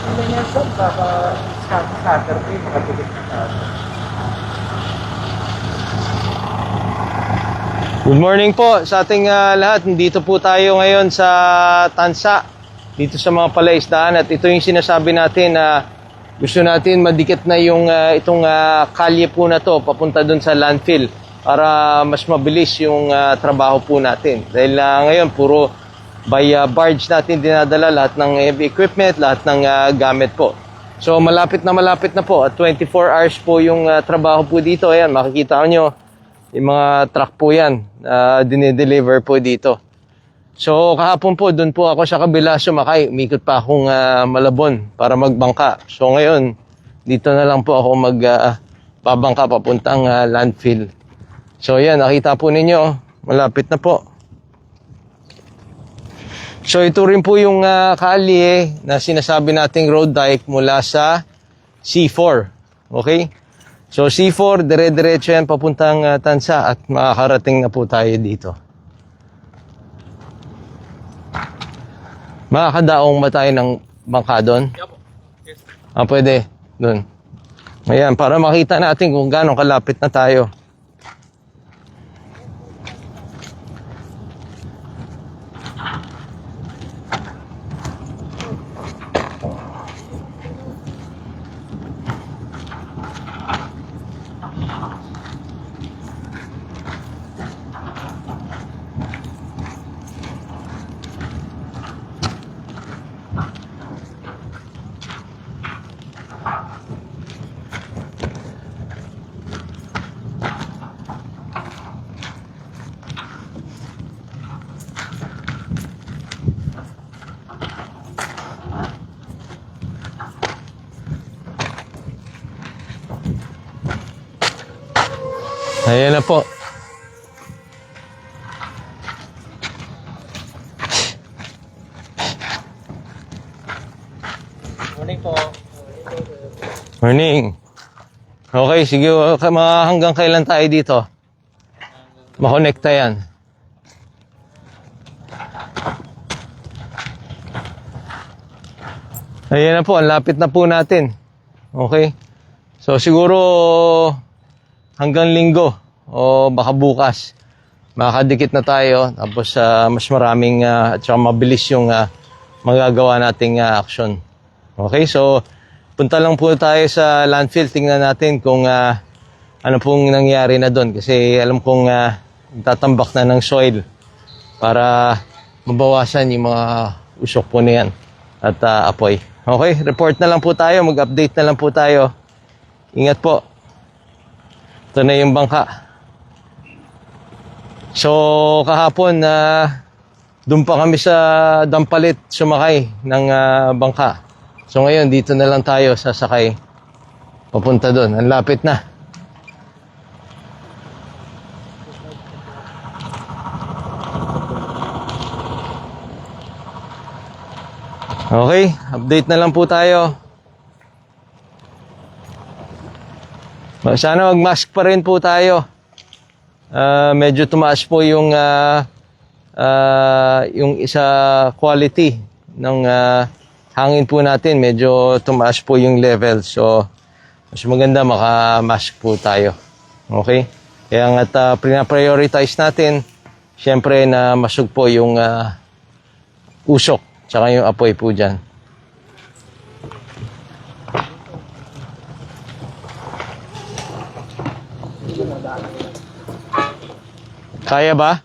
Ano niya sir, baka Saturday, makatilit na tayo. Good morning po sa ating lahat. Dito po tayo ngayon sa Tansa, dito sa mga palaisdaan. At ito yung sinasabi natin na gusto natin madikit na yung itong kalye po na to papunta dun sa landfill para mas mabilis yung trabaho po natin. Dahil ngayon puro by barge natin dinadala lahat ng heavy equipment, lahat ng gamit po. So malapit na po at 24 hours po yung trabaho po dito. Ayan, makikita nyo yung mga truck po yan, dinideliver po dito. So kahapon po, doon po ako sa kabila sumakay. Umikot pa akong Malabon para magbangka. So ngayon, dito na lang po ako magbabangka papuntang landfill. So yan, nakita po ninyo, malapit na po. So ito rin po yung kalye na sinasabi nating road dike mula sa C4. Okay? So C4, dire-diretso yan papuntang Tansa at makakarating na po tayo dito. Makakadaong ba tayo ng bangka doon? Yes. Pwede. Doon. Ayan, para makita natin kung gaano kalapit na tayo. Ayan na po. Morning po. Morning. Okay, sige. Hanggang kailan tayo dito? Makonekta yan. Ayan na po. Ang lapit na po natin. Okay. So siguro hanggang linggo o baka bukas makakadikit na tayo. Tapos mas maraming at saka mabilis yung magagawa nating action. Okay, so punta lang po tayo sa landfill. Tingnan natin kung ano pong nangyari na doon. Kasi alam kong tatambak na ng soil para mabawasan yung mga usok po na yan at apoy. Okay, report na lang po tayo. Mag-update na lang po tayo. Ingat po. Ito na yung bangka. So kahapon doon pa kami sa Dampalit sumakay ng bangka. So ngayon, dito na lang tayo sasakay papunta doon. Ang lapit na. Okay, update na lang po tayo. Sana mag-mask pa rin po tayo. Medyo tumaas po yung isa quality ng hangin po natin, medyo tumaas po yung level. So, mas maganda maka-mask po tayo. Okay? Kaya nga pina-prioritize natin, syempre na masug po yung usok, tsaka yung apoy po dyan. Kaya ba?